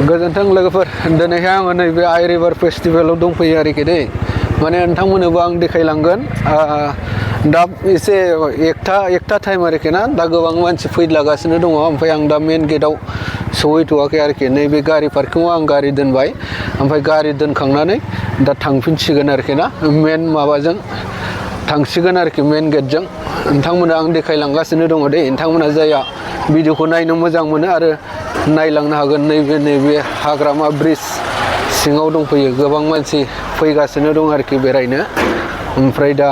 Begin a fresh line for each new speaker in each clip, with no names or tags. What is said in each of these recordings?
गोजोन्थों लोगोफोर दिनैहाय आङो नैबे आइ रिभार फेस्टिभेलाव दंफैयो आरोखि दै माने नोंथांमोननोबो आं देखायलांगोन दा एसे एकथा टाइम आरोखि ना दा गोबां मानसि फैलागासिनो दङ ओमफ्राय आं दा मेन गेटआव सहैथ'वाखै आरोखि नैबे गारि पार्किंआव आं गारि दोनबाय ओमफ्राय गारि दोनखांनानै दा थांफिनसिगोन आरोखि ना मेन माबाजों थांसिगोन आरोखि मेन गेटजों नोंथांमोना आं देखायलांगासिनो दङ दे नोंथांमोना जायहा भिडिअखौ नायनो मोजां मोनो आरो नायलांनो हागोन नैबे हाग्रामा ब्रिज सिङाव दंफैयो गोबां मानसि फैगासिनो दं आरोखि बेरायनो ओमफ्राय दा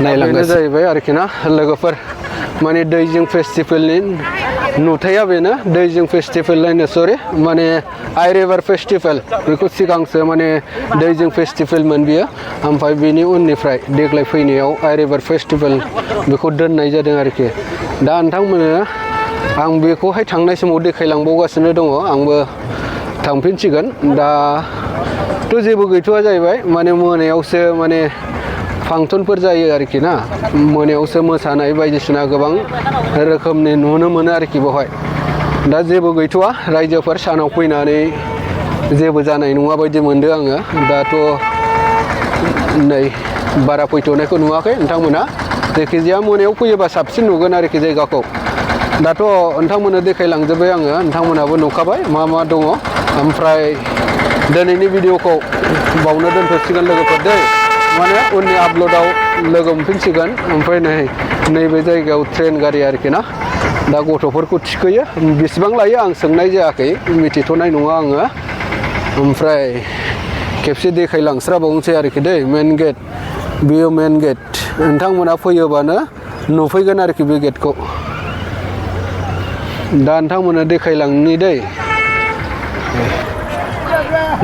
नायलांनो जाहैबाय आरोखि ना लोगोफोर माने दैजिं फेस्टिभेलनि नुथाया बेनो दैजिं फेस्टिभेल लायनो सरि माने आइ रिभार फेस्टिभेल बेखौ सिगांसो माने दैजिं फेस्टिभेलमोन बियो ओमफ्राय बेनि उननिफ्राय देग्लाय फैनायाव आइ रिभार फेस्टिभेल बेखौ दोननाय जादों आरोखि दा नोंथांमोननो आं बेखौहाय थांनाय समाव देखायलांबावगासिनो दङ आंबो थांफिनसिगोन दाथ' जेबो गैथ'वा जाहैबाय माने मोनायावसो माने फांसनफोर जायो आरोखि ना मोनायावसो मोसानाय बायदिसिना गोबां रोखोमनि नुनो मोनो आरोखि बेवहाय दा जेबो गैथ'वा रायजोफोर सानाव फैनानै जेबो जानाय नङा बायदि मोनदों आङो दाथ' नै बारा फैथ'नायखौ नुवाखै नोंथांमोना जायखिजाया मोनायाव फैयोबा साबसिन नुगोन आरोखि जायगाखौ दाथ' नोंथांमोननो देखायलांजोब्बाय आङो नोंथांमोनाबो नुखाबाय मा दङ ओमफ्राय दिनैनि भिडिअखौ बावनो दोनथ'सिगोन लोगोफोर दै माने उननि आपल'डआव लोगो मोनफिनसिगोन ओमफ्राय नैबे जायगायाव ट्रेन गारि आरोखि ना दा गथ'फोरखौ थिखोयो बेसेबां लायो आं सोंनाय जायाखै मिथिथ'नाय नङा आङो ओमफ्राय खेबसे देखायलांस्राबावनोसै आरोखि दै मेन गेट बेयो मेन गेट नोंथांमोना फैयोबानो नुफैगोन आरोखि बे गेटखौ दा नोंथांमोना देखायलांनि दै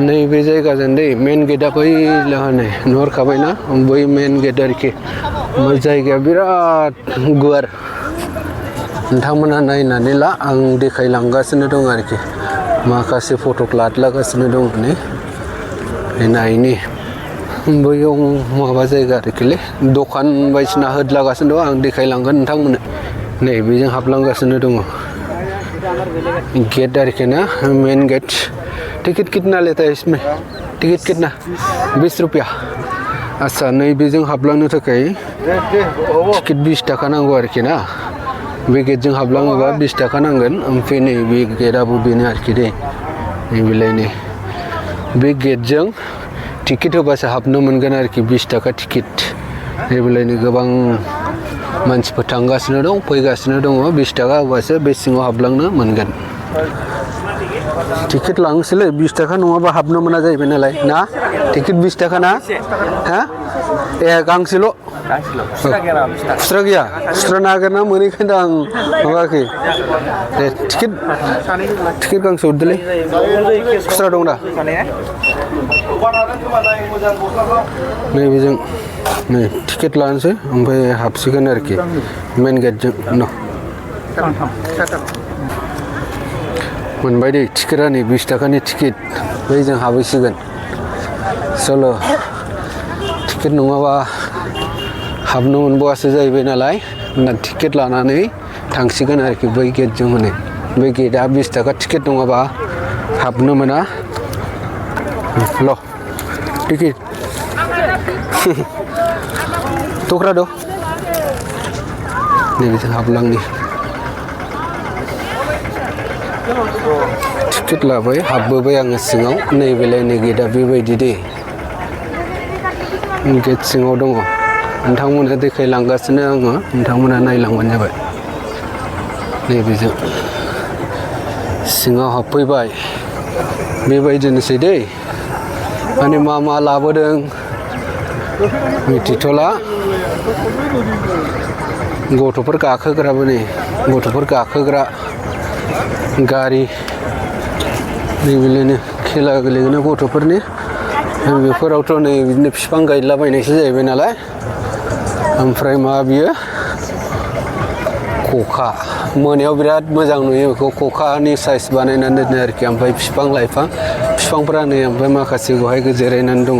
नैबे जायगाजों दै मेन गेटआ बै लाहानै नुहुरखाबायना बै मेन गेट आरोखि जायगाया बिराद गुवार नोंथांमोना नायनानै ला आं देखायलांगासिनो दं आरोखि माखासे फटक लागासिनो दं नै नायनि बैयाव माबा जायगा आरोखिलै दखान बायदिसिना होदलागासिनो दं आं देखायलांगोन नोंथांमोननो नै बेजों हाबलांगासिनो दङ गेट आरोखि ना मेन गेट टिकट कितना लेता है इसमें टिकट कितना 20 रुपया आच्छा नैबेजों हाबलांनो थाखाय टिकट 20 थाखा नांगौ आरोखि ना बे गेटजों हाबलाङोबा 20 थाखा नांगोन ओमफ्राय नैबे गेटआबो बेनो आरोखि दे नैबेलायनो बे गेटजों टिकट होबासो हाबनो मोनगोन आरोखि 20 थाखा टिकट नैबेलायनो गोबां मानसिफोर थांगासिनो दं फैगासिनो दङ 20 थाखा होबासो बे सिङाव हाबलांनो मोनगोन टिकेट लांसैलै 20 थाखा नङाबा हाबनो मोना जाहैबाय नालाय ना टिकेट 20 थाखा ना हा ए गांसेल' खुस्रा गैया खुस्रा नागिरना मोनैखायनो आं माबायाखै दे टिकेट गांसे हरदोलै खुस्रा दं दा नैबेजों नै टिकेट लानोसै ओमफ्राय हाबसिगोन आरोखि मेन गेटजों न' मोनबाय दे टिकेटआ नै 20 थाखानि टिकेट बैजों हाबहैसिगोन चलो टिकेट नङाबा हाबनो मोनबावासो जाहैबाय नालाय टिकेट लानानै थांसिगोन आरोखि बै गेटजों हनै बै गेटआ 20 थाखा टिकेट नङाबा हाबनो मोना ल टिकेट टक्रा दं नैबेजों हाबलांनि टिकेट लाबाय हाबबोबाय आङो सिङाव नैबेलायनो गेटआ बेबायदि दे गेट सिङाव दङ नोंथांमोना देखायलांगासिनो आङो नोंथांमोना नायलांबानो जाबाय नैबेजों सिङाव हाबफैबाय बेबायदिनोसै दै माने मा लाबोदों मिथिथ'ला गथ'फोर गाखोग्राबो नै गथ'फोर गाखोग्रा गारि नैबेलायनो खेला गेलेग्रा गथ'फोरनि बेफोरावथ' नै बिदिनो बिफां गायलाबायनायसो जाहैबाय नालाय ओमफ्राय मा बियो खखा मोनायाव बिराद मोजां नुयो बेखौ खखानि साइज बानायनानै दोनो आरोखि ओमफ्राय बिफांफोरा नै ओमफ्राय माखासे बेवहाय जिरायनानै दङ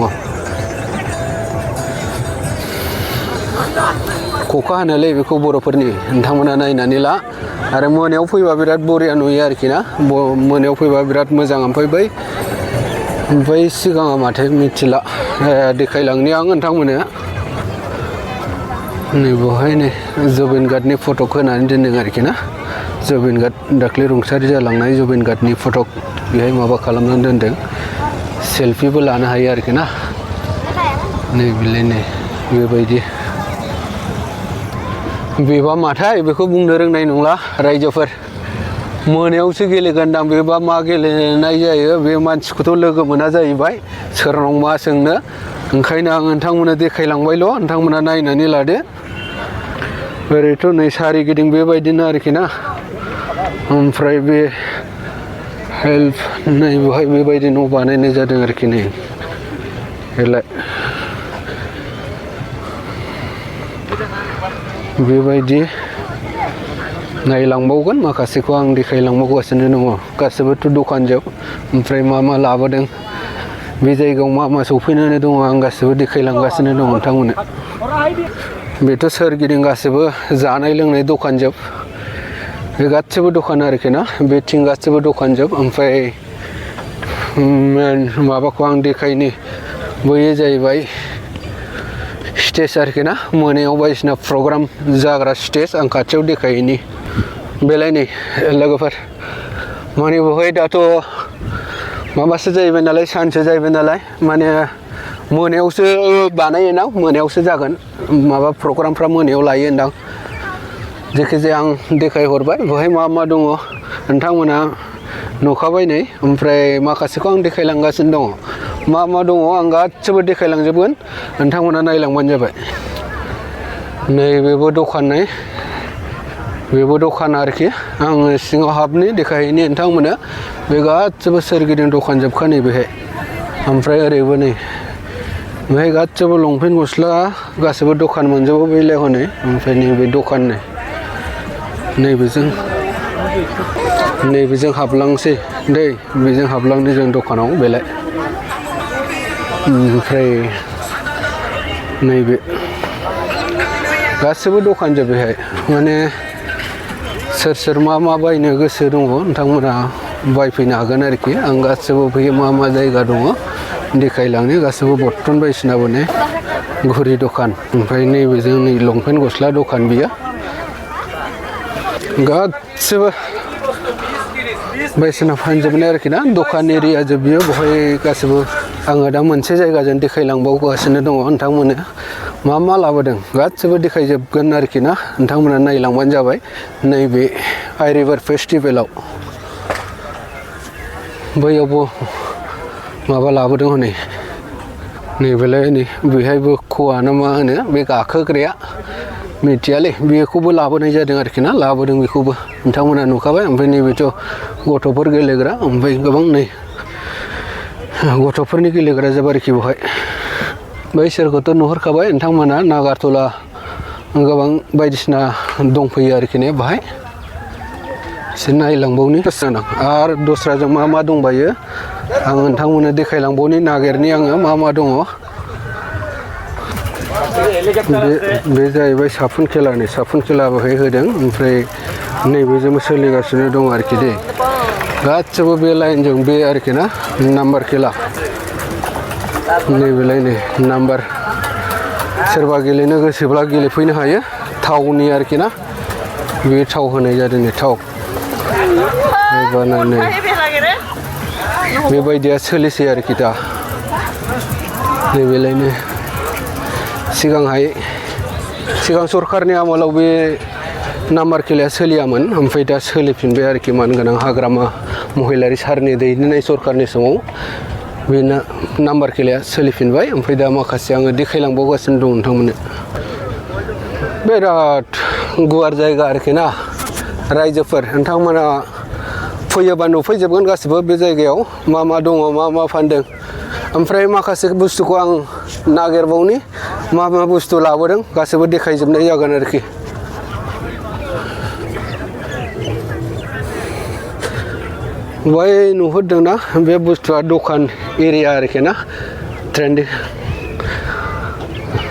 खखा होनोलै बेखौ बर'फोरनि नोंथांमोना नायनानै ला आरो मोनायाव फैबा बिराद बरिया नुयो आरोखि ना मोनायाव फैबा बिराद मोजां ओमफ्राय सिगाङा माथो मिथिला देखायलांनि आं नोंथांमोननो नै बेवहाय नै जुबिन गार्डनि फट' होनानै दोनदों आरोखि ना जुबिन गार्ड दाख्लै रुंसारि जालांनाय जुबिन गार्डनि फट' बेहाय माबा खालामनानै दोनदों सेल्फिबो लानो हायो आरोखि ना नै बेलाय नै बेबायदि बेबा माथाय बेखौ बुंनो रोंनाय नंला रायजोफोर मोनायावसो गेलेगोनदां बेबा मा गेलेनाय जायो बे मानसिखौथ' लोगो मोना जाहैबाय सोरनाव मा सोंनो ओंखायनो आं नोंथांमोननो देखायलांबायल' नोंथांमोना नायनानै लादो ओरैथ' नै सारिगिदिं बेबायदिनो आरोखि ना ओमफ्राय बे हेल्प नै बेवहाय बेबायदि न' बानायनाय जादों आरोखि नै बेलाय बेबायदि नायलांबावगोन माखासेखौ आं देखायलांबावगासिनो दङ गासिबोथ' दखानजोब ओमफ्राय मा लाबोदों बे जायगायाव मा सफैनानै दङ आं गासिबो देखायलांगासिनो दं नोंथांमोननो बेथ' सोरगिदिं गासिबो जानाय लोंनाय दखानजोब बे गासिबो दखान आरोखि ना बेथिं गासिबो दखानजोब ओमफ्राय माबाखौ आं देखायनि बैयो जाहैबाय स्टेज आरोखि ना मोनायाव बायदिसिना प्रग्राम जाग्रा स्टेज आं खाथियाव देखायनि बेलाय नै लोगोफोर माने बेवहाय दाथ' माबासो जाहैबाय नालाय सानसो जाहैबाय नालाय माने मोनायावसो बानायोना मोनायावसो जागोन माबा प्रग्रामफ्रा मोनायाव लायो होनदां जायखिजाया आं देखायहरबाय बेवहाय मा दङ नोंथांमोना नुखाबाय नै ओमफ्राय माखासेखौ आं देखायलांगासिनो दङ मा दङ आं गासिबो देखायलांजोबगोन नोंथांमोना नायलांबानो जाबाय नै बेबो दखान नै बेबो दखान आरोखि आङो सिङाव हाबनि देखायहैनि नोंथांमोननो बे गासिबो सोरगिदिं दखान जोबखा नै बेहाय ओमफ्राय ओरैबो नै बेहाय गासिबो लंपेन्ट गस्ला गासिबो दखान मोनजोबो बेलाय हनै ओमफ्राय नैबे दखान नैबेजों हाबलांसै दै बेजों हाबलांनि जों दखानाव बेलाय ओमफ्राय नैबे गासिबो दखानजोब बेहाय माने सोर मा बायनो गोसो दङ नोंथांमोना बायफैनो हागोन आरोखि आं गासिबो फैयो मा जायगा दङ देखायलांनो गासिबो बर्तन बायदिसिनाबो ने घुरि दखान ओमफ्राय नैबेजों नै लंपेन्ट गस्ला दखान बियो गासिबो बायदिसिना फानजोबनाय आरोखि ना दखान एरिया जोब बियो बेवहाय गासिबो आङो दा मोनसे जायगाजों देखायलांबावगासिनो दङ नोंथांमोननो मा लाबोदों गासिबो देखायजोबगोन आरोखि ना नोंथांमोना नायलांबानो जाबाय नैबे आइ रिभार फेस्टिभेलाव बैयावबो माबा लाबोदों हनै नैबेलाय नै बेहायबो ख'वा ना मा होनो बे गाखोग्राया मिथियालै बेखौबो लाबोनाय जादों आरोखि ना लाबोदों बेखौबो नोंथांमोना नुखाबाय ओमफ्राय नैबेथ' गथ'फोर गेलेग्रा ओमफ्राय गोबां नै गथ'फोरनि गेलेग्रा जोब आरोखि बेवहाय बैसोरखौथ' नुहरखाबाय नोंथांमोना नागारट'ला गोबां बायदिसिना दंफैयो आरोखि ने बाहाय एसे नायलांबावनि आरो दस्राजों मा दंबायो आं नोंथांमोननो देखायलांबावनि नागिरनि आङो मा दङ बे जाहैबाय साफुन खेला बेहाय होदों ओमफ्राय नैबेजोंबो सोलिगासिनो दं आरोखि दे गासिबो बे लाइनजों बे आरोखि ना नाम्बार खेला नैबेलाय नै नाम्बार सोरबा गेलेनो गोसोब्ला गेलेफैनो हायो थावनि आरोखि ना बे थाव होनाय जादों नै थाव बेबायदिया सोलिसै आरोखि दा नैबेलायनो सिगां सरखारनि आमोलाव बे नाम्बार खेलाया सोलियामोन ओमफ्राय दा सोलिफिनबाय आरोखि मानगोनां हाग्रामा महिलारि सारनि दैदेननाय सरखारनि समाव बे नाम्बार खेलाया सोलिफिनबाय ओमफ्राय दा माखासे आङो देखायलांबावगासिनो दं नोंथांमोननो बिराद गुवार जायगा आरोखि ना रायजोफोर नोंथांमोना फैयोबा नुफैजोबगोन गासिबो बे जायगायाव मा दङ मा फानदों ओमफ्राय माखासे बुस्थुखौ आं नागिरबावनि मा बुस्थु लाबोदों गासिबो देखायजोबनाय जागोन आरोखि बै नुहुरदोंना बे बुस्थुआ दखान एरिया आरोखि ना ट्रेन्डिं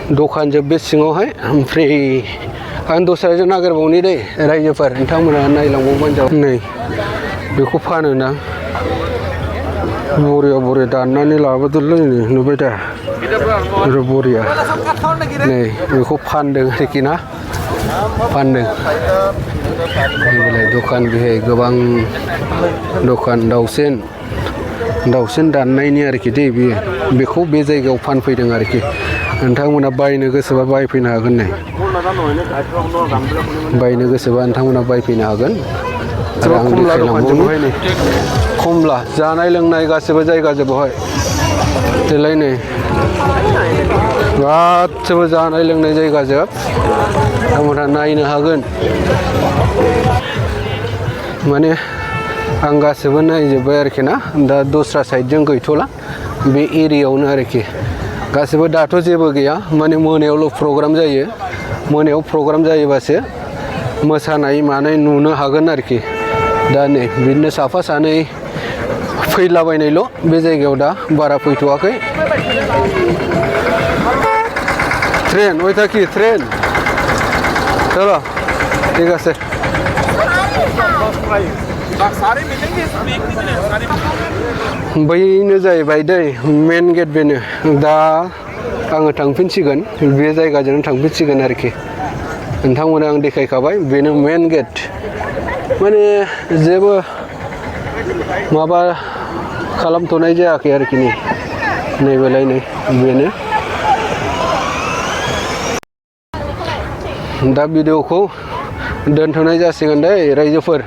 दखान जोब बे सिङावहाय ओमफ्राय आं दस्राजों नागिरबावनि दै रायजोफोर नोंथांमोना नायलांबावबानो जाबाय नै बेखौ फानो ना बरिया बरिया दाननानै लाबोदोलै नुबाय दा बरिया नै बेखौ फानदों आरोखि ना फानदों बेलाय दखान बेहाय गोबां दखान दाउसेन दाननायनि आरोखि दै बेखौ बे जायगायाव फानफैदों आरोखि नोंथांमोना बायनो गोसोबा बायफैनो हागोन नै बायनो गोसोबा नोंथांमोना बायफैनो हागोन आरो आं देखायलांबावनि खमला जानाय लोंनाय गासिबो जायगा जोबावहाय देलाय नै गासिबो जानाय लोंनाय जायगा जोब नोंथांमोना नायनो हागोन माने आं गासिबो नायजोब्बाय आरोखि ना दा दस्रा साइडजों गैथ'ला बे एरियायावनो आरोखि गासिबो दाथ' जेबो गैया माने मोनायावल' प्रग्राम जायो मोनायाव प्रग्राम जायोबासो मोसानाय मानाय नुनो हागोन आरोखि दा नै बिदिनो साफा सानै फैलाबायनायल' बे जायगायाव दा बारा फैथ'वाखै ट्रेन ওইটা ट्रेन चलो ঠিক আছে बैनो जाहैबाय दै मेन गेट बेनो दा आङो थांफिनसिगोन बे जायगाजों थांफिनसिगोन आरोखि नोंथांमोना आं देखायखाबाय बेनो मेन गेट माने जेबो माबा खालामथ'नाय जायाखै आरोखि नैबेलाय नै बेनो दा भिडिअखौ दोनथ'नाय जासिगोन दै रायजोफोर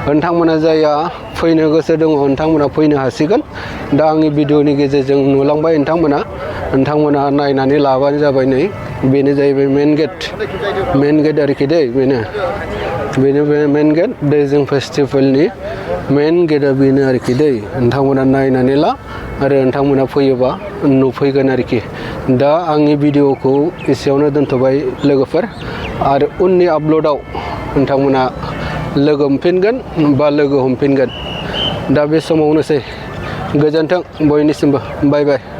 नोंथांमोना जायहा फैनो गोसो दङ नोंथांमोना फैनो हासिगोन दा आंनि भिडिअनि गेजेरजों नुलांबाय नोंथांमोना नायनानै लाबानो जाबाय नै बेनो जाहैबाय मेन गेट आरोखि दै बेनो मेन गेट दैजिं फेस्टिभेलनि मेन गेटआ बेनो आरोखि दै नोंथांमोना नायनानै ला आरो नोंथांमोना फैयोबा नुफैगोन आरोखि दा आंनि भिडिअखौ एसेयावनो दोनथ'बाय लोगोफोर आरो उननि आपल'डआव नोंथांमोना लोगो मोनफिनगोन बा लोगो हमफिनगोन दा बे समावनोसै गोजोन्थों बयनिसिमबो बाय बाय